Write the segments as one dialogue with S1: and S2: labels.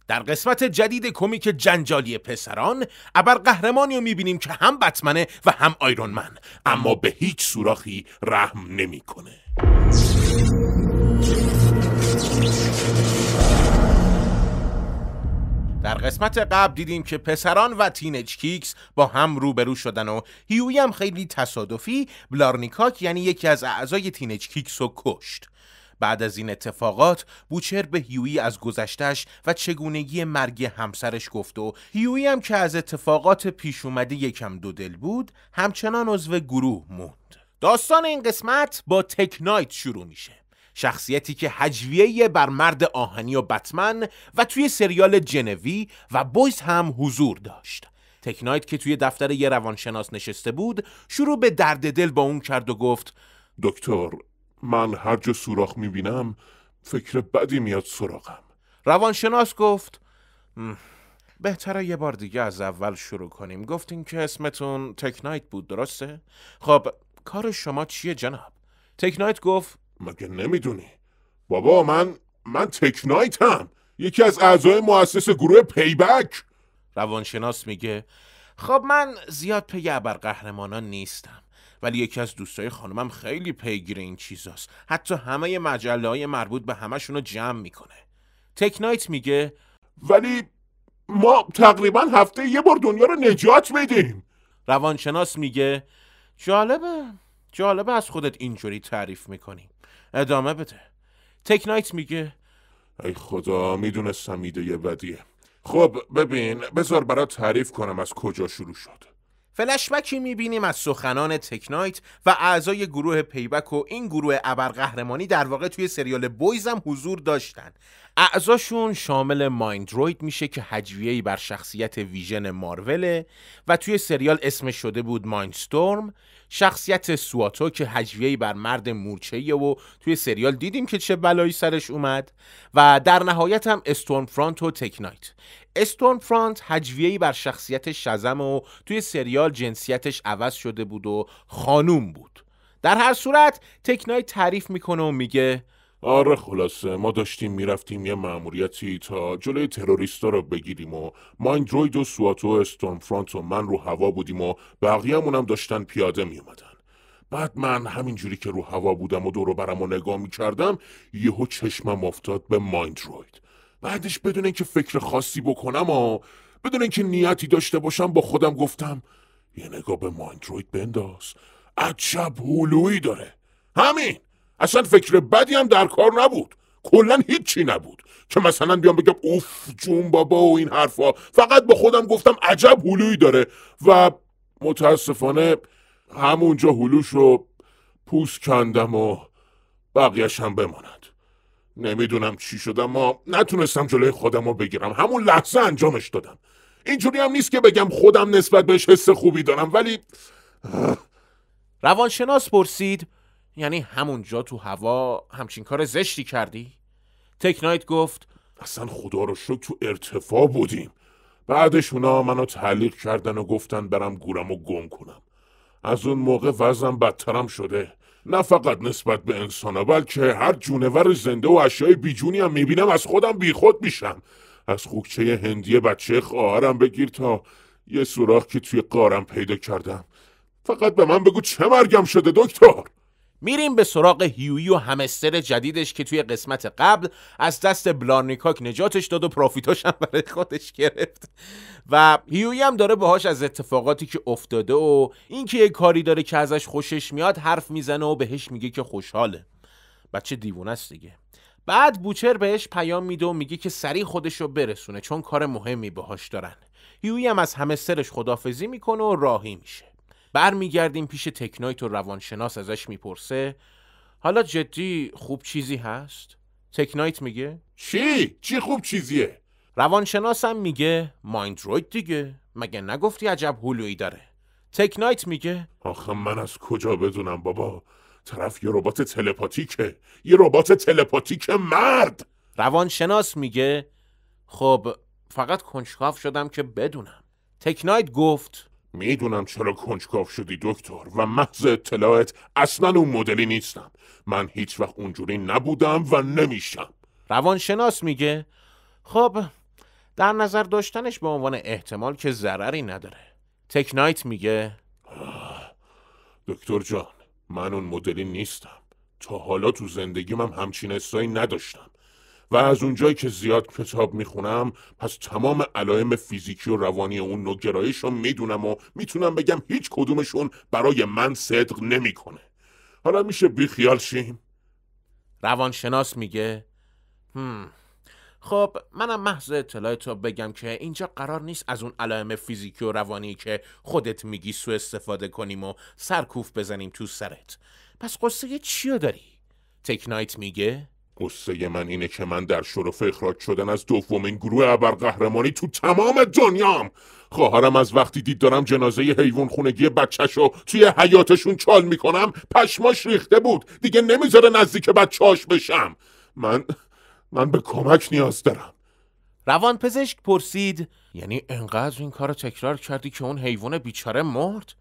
S1: در قسمت جدید کمیک جنجالی پسران ابرقهرمانی رو میبینیم که هم بتمنه و هم آیرون من، اما به هیچ سوراخی رحم نمیکنه. در قسمت قبل دیدیم که پسران و تینیج کیکس با هم روبرو شدن و هیوی هم خیلی تصادفی بلارنیکاک یعنی یکی از اعضای تینیج کیکس رو کشت. بعد از این اتفاقات بوچر به هیوی از گذشتش و چگونگی مرگ همسرش گفت و هیوی هم که از اتفاقات پیش اومده یکم دودل بود همچنان عضو گروه موند. داستان این قسمت با تک نایت شروع میشه، شخصیتی که هجویه بر مرد آهنی و بتمن و توی سریال جنوی و بویز هم حضور داشت. تک نایت که توی دفتر یه روانشناس نشسته بود شروع به درد دل با اون کرد و گفت
S2: دکتر، من هر جا سوراخ میبینم فکر بدی میاد سراغم.
S1: روانشناس گفت بهتره یه بار دیگه از اول شروع کنیم. گفتین که اسمتون تک نایت بود، درسته؟ خب کار شما چیه جناب؟ تک نایت گفت
S2: مگه نمیدونی؟ بابا من تک نایتم، یکی از اعضای مؤسس گروه پیبک.
S1: روانشناس میگه خب من زیاد پی ابرقهرمانان نیستم، ولی یکی از دوستای خانمم خیلی پیگیر این چیزاست، حتی همه مجله‌های مربوط به همشونو جمع میکنه. تک نایت میگه
S2: ولی ما تقریبا هفته یه بار دنیا رو نجات میدیم.
S1: روانشناس میگه جالبه از خودت اینجوری تعریف میکنی، ادامه بده. تک نایت میگه
S2: ای خدا، میدونستم ایده یه بدیه. خب ببین، بذار برات تعریف کنم از کجا شروع شد.
S1: فلشبکی میبینیم از سخنان تک نایت و اعضای گروه پیبک و این گروه ابرقهرمانی در واقع توی سریال بویز هم حضور داشتن. اعضاشون شامل مایندروید میشه که هجویه‌ای بر شخصیت ویژن ماروله و توی سریال اسمش شده بود مایندستورم، شخصیت سواتو که هجویه‌ای بر مرد مورچه‌ایه و توی سریال دیدیم که چه بلایی سرش اومد، و در نهایت هم استورم فرانت و تک نایت. استورم فرانت هجویه‌ای بر شخصیت شزم و توی سریال جنسیتش عوض شده بود و خانوم بود. در هر صورت تک نایت تعریف میکنه و میگه
S2: آره خلاصه ما داشتیم میرفتیم یه مأموریتی تا جلوی تروریستا رو بگیریم و مایندروید و سواتو و استورم فرانت و من رو هوا بودیم و بقیه‌مونم داشتن پیاده میومدن. بعد من همینجوری که رو هوا بودم و دور و برم رو نگاه میکردم یهو چشمم افتاد به مایندروید. بعدش بدون اینکه فکر خاصی بکنم و بدون اینکه نیتی داشته باشم با خودم گفتم یه نگاه به مایندروید بنداز، عجب هلویی داره. همین، اصلا فکر بدی هم در کار نبود، کلا هیچی نبود که مثلا بیام بگم اوف جون بابا و این حرفا. فقط با خودم گفتم عجب هلویی داره و متاسفانه همونجا هلوش رو پوست کندم و بقیه‌اش هم بماند. نمیدونم چی شد اما نتونستم جلوی خودم رو بگیرم، همون لحظه انجامش دادم. اینجوری هم نیست که بگم خودم نسبت بهش حس خوبی دارم، ولی
S1: روانشناس پرسید یعنی همونجا تو هوا همچین کار زشتی کردی؟ تک نایت گفت
S2: اصلا خدا رو شکر تو ارتفاع بودیم. بعدش اونا منو تعلیق کردن و گفتن برم گورمو گم کنم. از اون موقع وضعم بدترم شده، نه فقط نسبت به انسانا بلکه هر جونور زنده و اشیای بیجونی هم میبینم از خودم بیخود میشم. از خوکچه هندی بچه خواهرم بگیر تا یه سوراخ که توی قارم پیدا کردم. فقط به من بگو چه مرگم شده دکتر؟
S1: میریم به سراغ هیوی و همستر جدیدش که توی قسمت قبل از دست بلارنیکاک نجاتش داد و پروفیتاش هم برای خودش گرفت و هیوی هم داره باهاش از اتفاقاتی که افتاده و اینکه یه کاری داره که ازش خوشش میاد حرف میزنه و بهش میگه که خوشحاله. بچه دیوونه است دیگه. بعد بوچر بهش پیام میده و میگه که سریع خودشو برسونه چون کار مهمی باهاش دارن. هیوی هم از همسترش خداحافظی میکنه و راهی میشه. برمیگردیم پیش تک نایت و روانشناس ازش میپرسه حالا جدی خوب چیزی هست؟ تک نایت میگه
S2: چی خوب چیزیه؟
S1: روانشناس هم میگه مایندروید دیگه، مگه نگفتی عجب هلویی داره؟ تک نایت میگه
S2: آخه من از کجا بدونم بابا، طرف یه ربات تلپاتیکه، یه ربات تلپاتیک مرد.
S1: روانشناس میگه خب فقط کنجکاو شدم که بدونم. تک نایت گفت
S2: میدونم چرا کنجکاو شدی دکتر و محض اطلاعت اصلا اون مدلی نیستم. من هیچ وقت اونجوری نبودم و نمیشم.
S1: روانشناس میگه خب در نظر داشتنش به عنوان احتمال که ضرری نداره. تکنایت میگه
S2: دکتر جان، من اون مدلی نیستم. تا حالا تو زندگیم همچین حسایی نداشتم و از اونجایی که زیاد کتاب میخونم پس تمام علائم فیزیکی و روانی اون نوع گرایش رو میدونم و میتونم بگم هیچ کدومشون برای من صدق نمیکنه. حالا میشه بیخیال شیم؟
S1: روانشناس میگه خب منم محض اطلاعات رو بگم که اینجا قرار نیست از اون علائم فیزیکی و روانی که خودت میگی سوء استفاده کنیم و سرکوف بزنیم تو سرت. پس قصه چیو داری؟ تکنایت میگه
S2: قصه من اینه که من در شرف اخراج شدن از دومین گروه ابرقهرمانی تو تمام دنیام. خواهرم از وقتی دید دارم جنازه حیوان خونگی بچه‌شو توی حیاتشون چال میکنم پشماش ریخته بود، دیگه نمیذاره نزدیک بچه‌اش بشم. من به کمک نیاز دارم.
S1: روانپزشک پرسید یعنی انقدر این کارو تکرار کردی که اون حیوان بیچاره مرد؟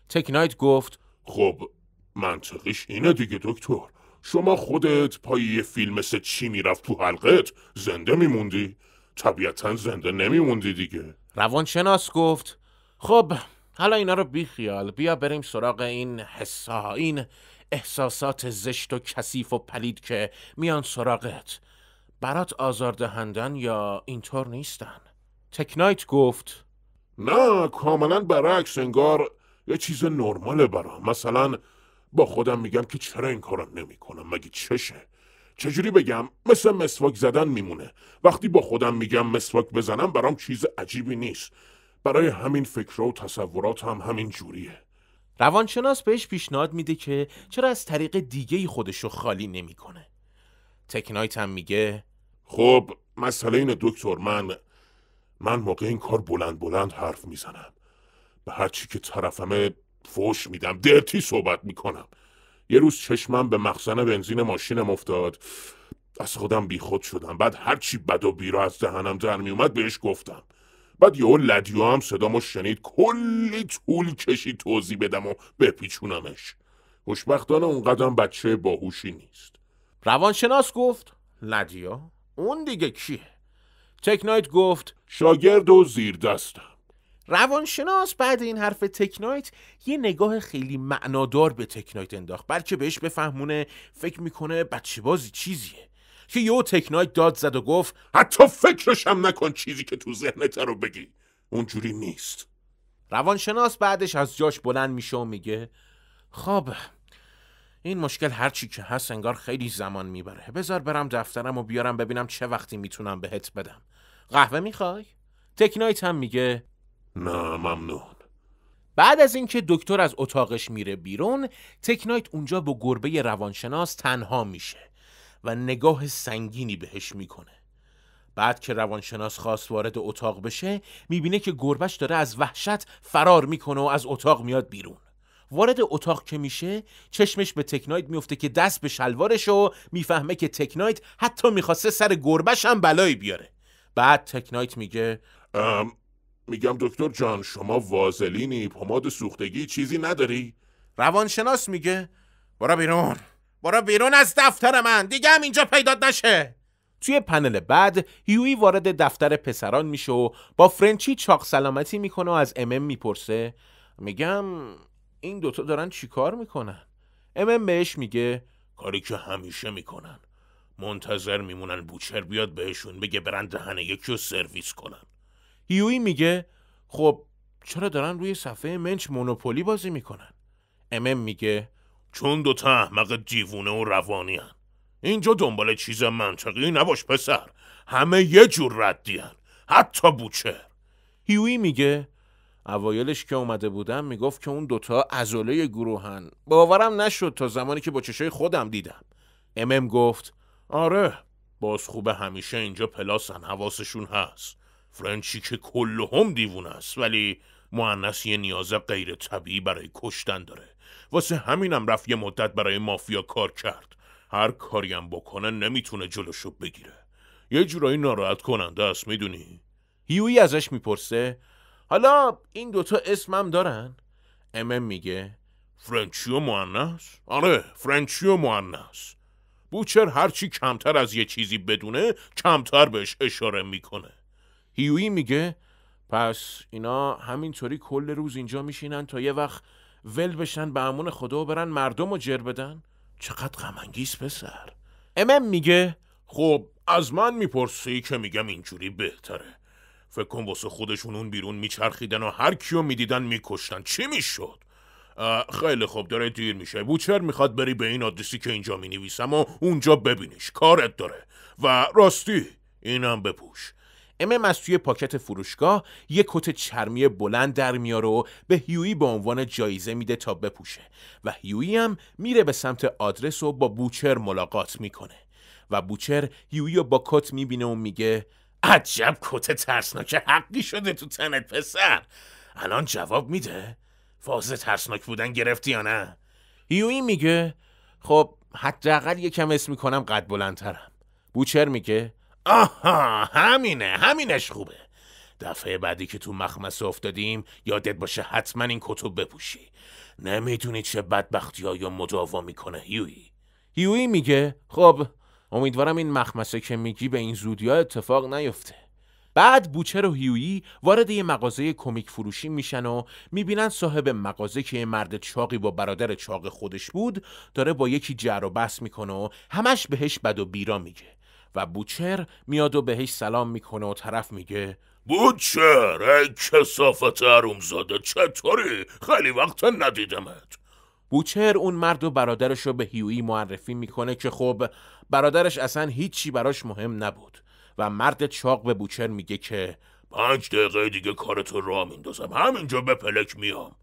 S1: تکنایت گفت
S2: خب منطقیش اینه دیگه دکتر. شما خودت پای یه فیلم مثل چی میرفت تو حلقت زنده میموندی؟ طبیعتا زنده نمیموندی دیگه.
S1: روانشناس گفت خب حالا اینا رو بیخیال، بیا بریم سراغ این حسا، این احساسات زشت و کثیف و پلید که میان سراغت. برات آزاردهندن یا اینطور نیستن؟ تکنایت گفت
S2: نه کاملا برعکس، انگار یه چیز نرماله برام. مثلا با خودم میگم که چرا این کارو نمیکنم، مگه چشه؟ چجوری بگم؟ مثل مسواک زدن میمونه. وقتی با خودم میگم مسواک بزنم برام چیز عجیبی نیست. برای همین فکر و تصورات هم همین جوریه.
S1: روانشناس بهش پیشنهاد میده که چرا از طریق دیگه‌ای خودشو خالی نمیکنه. تکنایت هم میگه
S2: خب مسئله اینه دکتر، من موقع این کار بلند حرف میزنم، به هر چی که طرفمه فوش میدم، درتی صحبت میکنم. یه روز چشمم به مخزن بنزین ماشینم افتاد، از خودم بیخود شدم. بعد هر چی بد و بیرا از دهنم در میومد بهش گفتم. بعد یهو لدیو هم صدامو شنید، کلی طول کشید توضیح بدم و بپیچونمش. خوشبختانه اون قدم بچه باهوشی نیست.
S1: روانشناس گفت لدیا؟ اون دیگه کیه؟ تکنایت گفت
S2: شاگرد و زیر دستم.
S1: روانشناس بعد این حرف تکنایت یه نگاه خیلی معنادار به تکنایت انداخت، بلکه بهش بفهمونه فکر میکنه بچه بازی چیزیه که یهو تکنایت داد زد و گفت
S2: حتی فکرش هم نکن چیزی که تو ذهنت رو بگی، اونجوری نیست.
S1: روانشناس بعدش از جاش بلند میشه و میگه خب این مشکل هرچی که هست انگار خیلی زمان میبره. بذار برم دفترم و بیارم ببینم چه وقتی میتونم بهت بدم. قهوه میخوای؟ تکنایت هم میگه
S2: نه ممنون.
S1: بعد از اینکه دکتر از اتاقش میره بیرون، تکنایت اونجا با گربه روانشناس تنها میشه و نگاه سنگینی بهش میکنه. بعد که روانشناس خواست وارد اتاق بشه، میبینه که گربهش داره از وحشت فرار میکنه و از اتاق میاد بیرون. وارد اتاق که میشه، چشمش به تکنایت میفته که دست به شلوارش و میفهمه که تکنایت حتی میخواسته سر گربهش هم بلایی بیاره. بعد تکنایت میگه
S2: میگم دکتر جان، شما وازلینی، پماد سوختگی چیزی نداری؟
S1: روانشناس میگه برو بیرون از دفتر من، دیگه هم اینجا پیدات نشه. توی پنل بعد هیوی وارد دفتر پسران میشه و با فرنچی چاق سلامتی میکنه و از میپرسه میگم این دوتا دارن چی کار میکنن؟ بهش میگه
S2: کاری که همیشه میکنن، منتظر میمونن بوچر بیاد بهشون بگه برن دهن یکی رو سرویس کنن.
S1: هیوی میگه خب چرا دارن روی صفحه منچ مونوپولی بازی میکنن؟ میگه
S2: چون دوتا احمق دیوونه و روانی هن. اینجا دنبال چیز منطقی نباش پسر، همه یه جور ردی هن، حتی بوچر.
S1: هیوی میگه اوایلش که اومده بودم میگفت که اون دوتا عضله گروهن، باورم نشد تا زمانی که با چشای خودم دیدم. گفت
S2: آره باز خوبه همیشه اینجا پلاسن، حواسشون هست. فرنچی که کلهم دیوونه است، ولی مؤنث یه نیاز غیر طبیعی برای کشتن داره. واسه همینم رفت یه مدت برای مافیا کار کرد. هر کاریم بکنه نمیتونه جلوشو بگیره. یه جورایی ناراحت کننده است میدونی؟
S1: هیوی ازش میپرسه حالا این دوتا اسمم دارن؟ میگه
S2: فرنچی و مؤنث؟ آره فرنچی و مؤنث. بوچر هرچی کمتر از یه چیزی بدونه کمتر بهش اشاره میکنه.
S1: هیویی میگه پس اینا همینطوری کل روز اینجا میشینن تا یه وقت ول بشن به امون خدا و برن مردم رو جر بدن؟ چقدر غم انگیز پسر. میگه خب از من میپرسی که میگم اینجوری بهتره. فکر کن واسه خودشون اون بیرون میچرخیدن و هر کیو میدیدن میکشتن، چی میشد؟ خیلی خوب، داره دیر میشه. بوچر میخواد بری به این آدرسی که اینجا مینویسم و اونجا ببینیش، کارت داره. و راستی اینم بپوش. از توی پاکت فروشگاه یه کت چرمی بلند در میاره و به هیویی به عنوان جایزه میده تا بپوشه و هیویی هم میره به سمت آدرس و با بوچر ملاقات میکنه و بوچر هیویی رو با کت میبینه و میگه عجب کت ترسناک حقی شده تو تنت پسر. الان جواب میده؟ فاز ترسناک بودن گرفتی یا نه؟ هیویی میگه خب حداقل یکم اسم میکنم قد بلندترم. بوچر میگه آها همینش خوبه. دفعه بعدی که تو مخمسه افتادیم یادت باشه حتما این کتو بپوشی. نمیدونی چه بدبختی‌هایی رو مداوا میکنه هیویی. هیویی میگه خب امیدوارم این مخمسه که میگی به این زودی‌ها اتفاق نیفته. بعد بوچر و هیویی وارد یه مغازه کمیک فروشی میشن و میبینن صاحب مغازه که مرد چاقی با برادر چاق خودش بود داره با یکی جر و بحث میکنه و همش بهش بد و بیرا میگه و بوچر میاد و بهش سلام میکنه و طرف میگه بوچر ای کثافت حرومزاده، چطوری؟ خیلی وقت ندیدمت. بوچر اون مرد و برادرش رو به هیویی معرفی میکنه که خب برادرش اصلا هیچی براش مهم نبود و مرد چاق به بوچر میگه که 5 دقیقه دیگه کارتو راه میندازم، همینجا به پلک میام.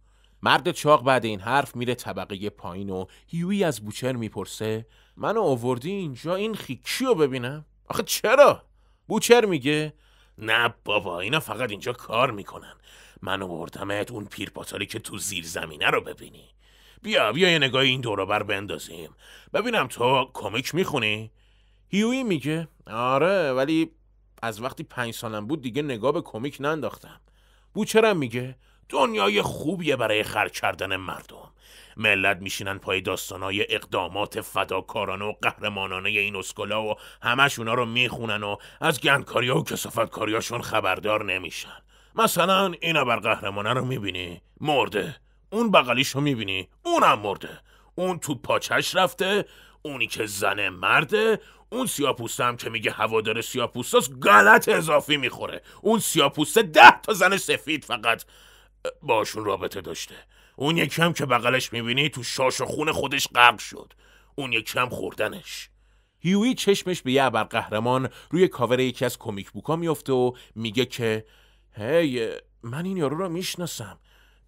S1: مرد چاق بعد این حرف میره طبقه پایین و هیویی از بوچر میپرسه منو آوردی اینجا این خیکی رو ببینم؟ آخه چرا؟ بوچر میگه نه بابا، اینا فقط اینجا کار میکنن. من آوردمت اون پیرپاتالی که تو زیر زمینه رو ببینی. بیا یه نگاه این دور بر بندازیم. ببینم تو کمیک میخونی؟ هیویی میگه آره، ولی از وقتی 5 سالم بود دیگه نگاه به کمیک ننداختم. بوچرم میگه دنیای خوبیه برای خر کردن مردم. ملت میشینن پای داستانای اقدامات فداکارانه و قهرمانانه این اسکولا و همش اونا رو میخونن و از گندکاریا و کثافتکاریاشون خبردار نمیشن. مثلا این ابرقهرمانه رو میبینی؟ مرده. اون بغلیشو میبینی؟ اونم مرده. اون تو پاچش رفته. اونی که زنه مرده. اون سیاپوسته هم که میگه هوادار سیاپوستاست غلط اضافی میخوره. اون سیاپوسته 10 تا زن سفید فقط باشون رابطه داشته. اون یکی هم که بغلش میبینی تو شاش و خون خودش غرق شد. اون یکی هم خوردنش. هیویی چشمش به یه ابرقهرمان روی کاور یکی از کمیک بوکا میفته و میگه که هی من این یارو رو میشناسم.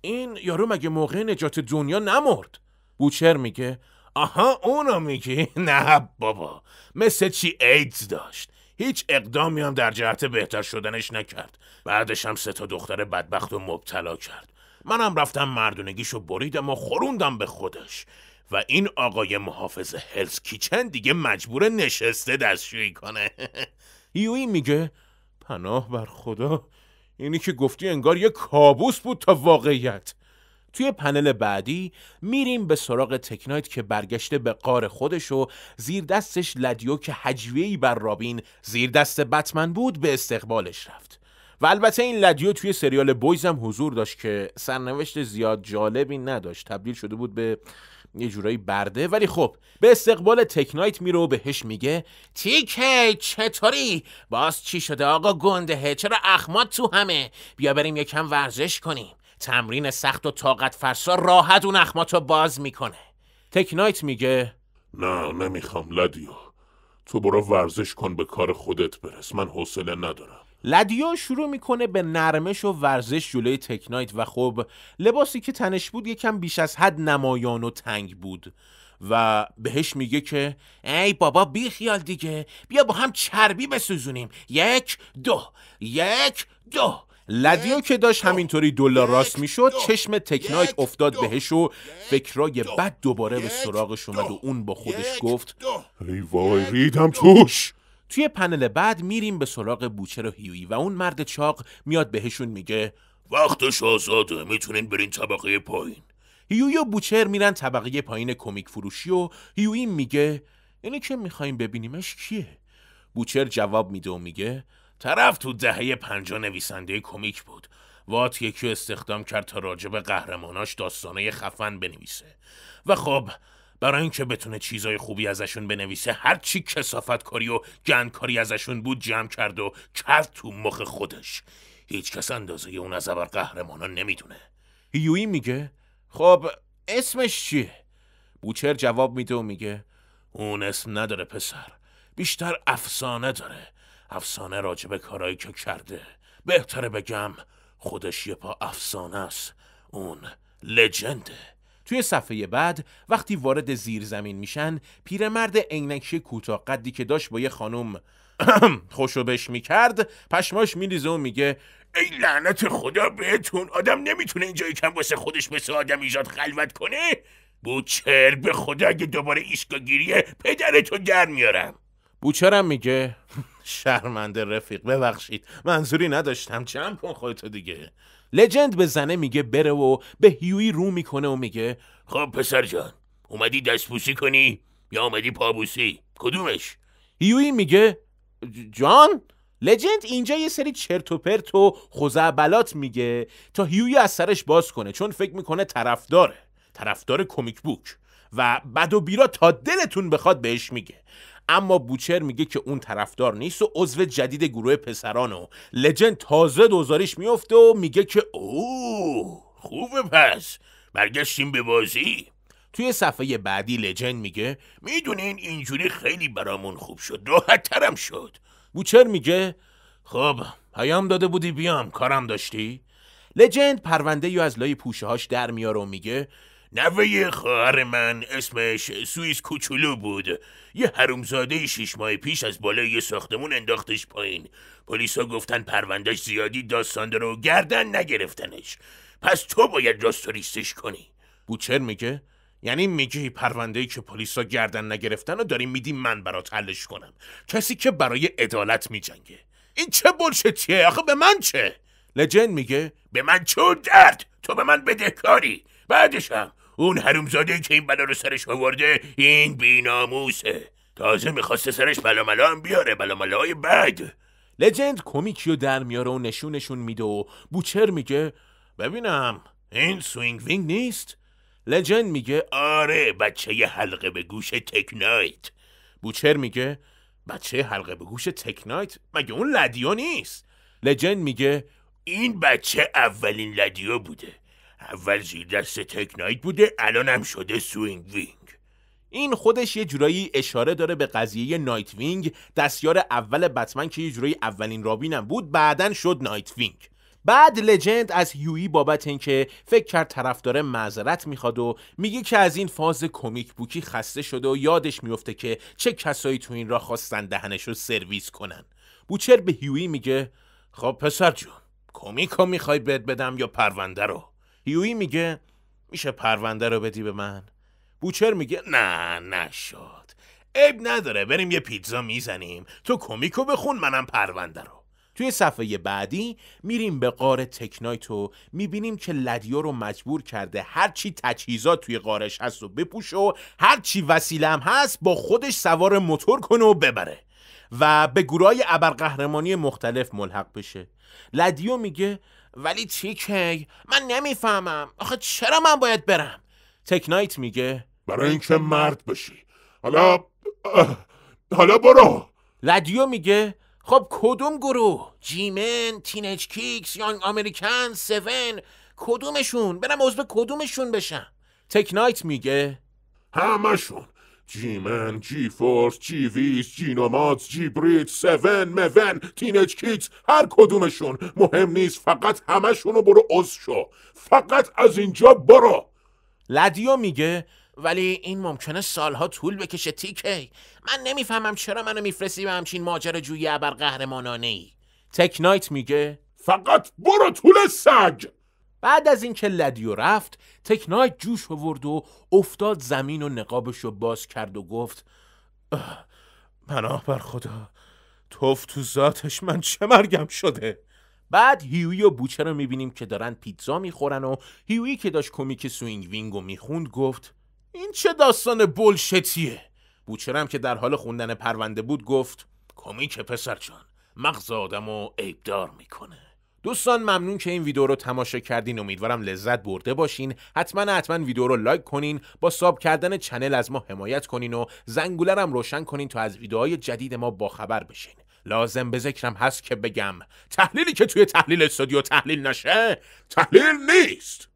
S1: این یارو مگه موقع نجات دنیا نمرد؟ بوچر میگه آها اونو میگی؟ نه بابا، مثل چی ایدز داشت. هیچ اقدامی هم در جهت بهتر شدنش نکرد. بعدش هم 3 تا دختر بدبخت و مبتلا کرد. منم رفتم مردونگیشو بریدم و خوروندم به خودش. و این آقای محافظ هلز کیچن دیگه مجبور نشسته دستشویی کنه. هیویی میگه پناه بر خدا، اینی که گفتی انگار یه کابوس بود تا واقعیت. توی پنل بعدی میریم به سراغ تکنایت که برگشته به غار خودش و زیر دستش لدیو که هجویه‌ای بر رابین زیر دست بتمن بود به استقبالش رفت. و البته این لدیو توی سریال بویز هم حضور داشت که سرنوشت زیاد جالبی نداشت، تبدیل شده بود به یه جورایی برده. ولی خب به استقبال تکنایت میره و بهش میگه تیکه چطوری؟ باز چی شده آقا گندهه؟ چرا اخمات تو همه؟ بیا بریم یکم ورزش کنیم. تمرین سخت و طاقت فرسا راحت اون اخماتو باز میکنه. تکنایت میگه
S2: نه نمیخوام لدیو، تو برو ورزش کن، به کار خودت برس، من حوصله ندارم.
S1: لدیو شروع میکنه به نرمش و ورزش جلوی تکنایت و خب لباسی که تنش بود یکم بیش از حد نمایان و تنگ بود و بهش میگه که ای بابا بی خیال دیگه، بیا با هم چربی بسوزونیم. 1 2 1 2. لدیو که داشت همینطوری دلار راست میشد چشم تکنایت افتاد بهش و فکرای بد دوباره به سراغش اومد و اون با خودش گفت
S2: ای وای ریدم توش.
S1: توی پنل بعد میریم به سراغ بوچر و هیویی و اون مرد چاق میاد بهشون میگه وقتش آزاده، میتونین برین طبقه پایین. هیویی و بوچر میرن طبقه پایین کمیک فروشی و هیویی میگه اینی که میخوایم ببینیمش کیه؟ بوچر جواب میده و میگه طرف تو دهه 50 نویسنده کمیک بود. وات یکی استخدام کرد تا راجع به قهرماناش داستانای خفن بنویسه و خب برای اینکه بتونه چیزای خوبی ازشون بنویسه هر چی کثافت کاری و گندکاری ازشون بود جمع کرد و کرد تو مخ خودش. هیچ کس اندازه اون از ابر قهرمانا نمیدونه. هیویی میگه خب اسمش چیه؟ بوچر جواب میده و میگه اون اسم نداره پسر، بیشتر افسانه داره. افسانه راجب کارایی که کرده. بهتره بگم خودش یه پا افسانه است. اون لجنده. توی صفحه بعد وقتی وارد زیرزمین میشن، پیرمرد عینکی کوتاه قدی که داشت با یه خانم خوشو بش میکرد پشماش میریزه و میگه ای لعنت خدا بهتون، آدم نمیتونه اینجا یکم واسه خودش مثل آدم ایجاد خلوت کنه؟ بوچر به خدا اگه دوباره ایستگاگیریه پدرتو در میارم. بوچرم میگه شرمنده رفیق، ببخشید منظوری نداشتم، جمع کن خودتو دیگه. لجند به زنه میگه بره و به هیویی رو میکنه و میگه خب پسر جان، اومدی دستبوسی کنی یا اومدی پابوسی؟ کدومش؟ هیویی میگه جان؟ لجند اینجا یه سری چرت و پرت و خزعبلات میگه تا هیویی از سرش باز کنه، چون فکر میکنه طرفدار کمیک بوک و بد و بیرا تا دلتون بخواد بهش میگه. اما بوچر میگه که اون طرفدار نیست و عضو جدید گروه پسران و لجند تازه دوزاریش میفته و میگه که اوه خوبه، پس برگشتیم به بازی. توی صفحه بعدی لجند میگه میدونین اینجوری خیلی برامون خوب شد، راحت ترم شد. بوچر میگه خب پیام داده بودی بیام، کارم داشتی؟ لجند پرونده یا از لای پوشه هاش در میاره و میگه نوه خواهر من اسمش سوئیس کوچولو بود. یه حرومزاده 6 ماه پیش از بالای یه ساختمون انداختش پایین. پلیسا گفتن پروندهش زیادی داستان داره و گردن نگرفتنش. پس تو باید راستوریستش کنی. بوچر میگه یعنی میگی پرونده‌ای که پلیسا گردن نگرفتن و داری میدی من برات حلش کنم، کسی که برای عدالت میجنگه؟ این چه بولشتیه؟ آخه به من چه؟ لجند میگه به من چه درد؟ تو به من بدهکاری. بعدش هم اون حرومزاده‌ای که این بلا رو سرش آورده این بی‌ناموسه. تازه میخواسته سرش بلاملا هم بیاره، بلاملای بد. لجند کمیکیو در میاره و نشونشون میده و بوچر میگه ببینم این سوینگ وینگ نیست؟ لجند میگه آره، بچه ی حلقه به گوش تکنایت. بوچر میگه بچه حلقه به گوش تکنایت؟ مگه اون لدیو نیست؟ لجند میگه این بچه اولین لدیو بوده، اول زیر دست تکنایت بوده، الان هم شده سوینگ وینگ. این خودش یه جورایی اشاره داره به قضیه نایت وینگ، دستیار اول بتمن که یه جورایی اولین رابینم بود، بعدن شد نایت وینگ. بعد لجند از هیویی بابت اینکه فکر کرد طرفدار معذرت میخواد و میگه که از این فاز کمیک بوکی خسته شده و یادش میفته که چه کسایی تو این راه خواستن دهنش رو سرویس کنن. بوچر به هیویی میگه خب پسر جون، کمیکو میخوای بهت بدم یا پرونده رو؟ هیویی میگه میشه پرونده رو بدی به من؟ بوچر میگه نه نشد، عیب نداره، بریم یه پیتزا میزنیم، تو کمیکو بخون منم پرونده رو. توی صفحه بعدی میریم به غار تکنایت و میبینیم که لدیو رو مجبور کرده هرچی تجهیزات توی غارش هست و بپوشه و هرچی وسیله هم هست با خودش سوار موتور کنه و ببره و به گروهای ابرقهرمانی مختلف ملحق بشه. لدیو میگه ولی تیکی من نمیفهمم، آخه چرا من باید برم؟ تکنایت میگه
S2: برای اینکه مرد بشی. حالا برو.
S1: لدیو میگه خب کدوم گروه؟ جیمن، تینیج کیکس، یانگ امریکن، 7؟ کدومشون؟ برم عضو کدومشون بشم؟ تکنایت میگه
S2: همشون. جیمن، جی فورس، جی ویز، جی نومادز، جی برید، 7، مون، تینیج کیکس، هر کدومشون مهم نیست، فقط همشونو برو عضو شو. فقط از اینجا برو.
S1: لدیو میگه ولی این ممکنه سالها طول بکشه تیکی، من نمیفهمم چرا منو میفرستی به همچین ماجراجویی ابرقهرمانانه ای. تکنایت میگه
S2: فقط برو طول سگ.
S1: بعد از اینکه لدیو رفت، تکنایت جوش آورد و افتاد زمین و نقابشو باز کرد و گفت پناه بر خدا، توف تو ذاتش، من چه مرگم شده. بعد هیویی و بوچر رو میبینیم که دارن پیتزا میخورن و هیویی که داشت کمیک سوینگ وینگو میخوند گفت این چه داستان بولشتیه؟ بوچر هم که در حال خوندن پرونده بود گفت کمیک پسر جان، مغز آدمو عیبدار میکنه. دوستان ممنون که این ویدیو رو تماشا کردین. امیدوارم لذت برده باشین. حتما ویدیو رو لایک کنین، با ساب کردن چنل از ما حمایت کنین و زنگوله رو هم روشن کنین تا از ویدیوهای جدید ما باخبر بشین. لازم به ذکرم هست که بگم تحلیلی که توی تحلیل استودیو تحلیل نشه تحلیل نیست.